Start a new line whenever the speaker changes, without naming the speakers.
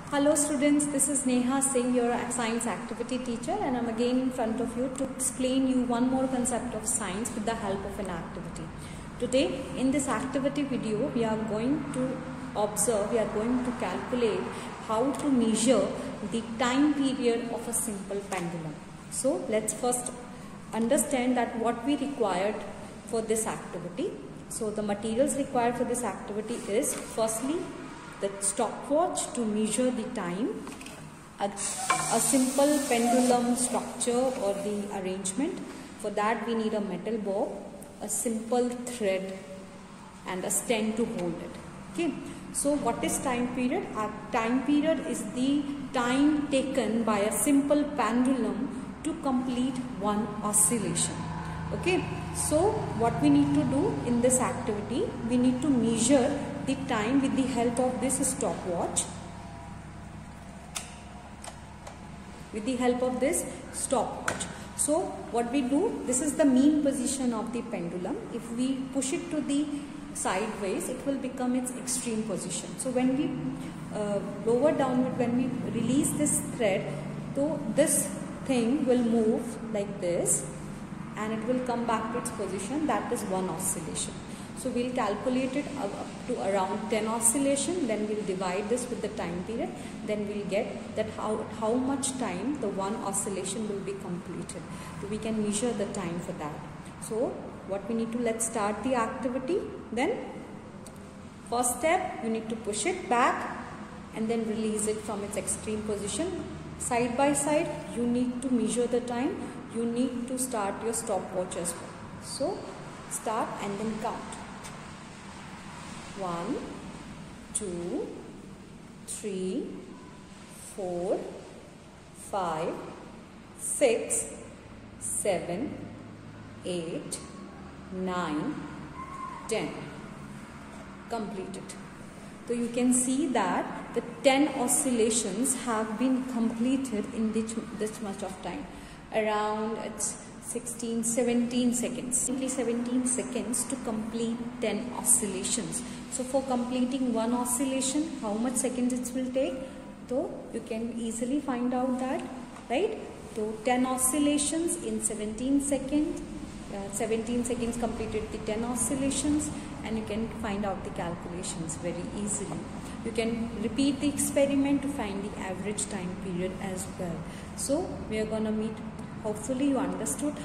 Hello students, this is Neha Singh, your science activity teacher, and I'm again in front of you to explain you one more concept of science with the help of an activity. Today in this activity video we are going to calculate how to measure the time period of a simple pendulum. So let's first understand that what we required for this activity. So the materials required for this activity is firstly the stopwatch to measure the time, a simple pendulum structure or the arrangement. For that we need a metal bob, a simple thread and a stand to hold it. Okay. So what is time period? Our time period is the time taken by a simple pendulum to complete one oscillation. Okay. So what we need to do in this activity, we need to measure the time with the help of this stopwatch. So what we do, this is the mean position of the pendulum. If we push it to the sideways, it will become its extreme position. So when we lower downward, when we release this thread, so this thing will move like this and it will come back to its position. That is one oscillation. So we'll calculate it up to around 10 oscillation, then we'll divide this with the time period, then we'll get that how much time the one oscillation will be completed. So we can measure the time for that. So what we need to, let's start the activity. Then first step, you need to push it back and then release it from its extreme position. Side by side, you need to measure the time. You need to start your stopwatch as well. So start and then count. 1, 2, 3, 4, 5, 6, 7, 8, 9, 10. Completed. So you can see that the 10 oscillations have been completed in this much of time. Around it's 17 seconds. Simply 17 seconds to complete 10 oscillations. So for completing one oscillation, how much seconds it will take? So you can easily find out that, right? So 10 oscillations in 17 seconds. 17 seconds completed the 10 oscillations, and you can find out the calculations very easily. You can repeat the experiment to find the average time period as well. So we are going to meet. Hopefully you understood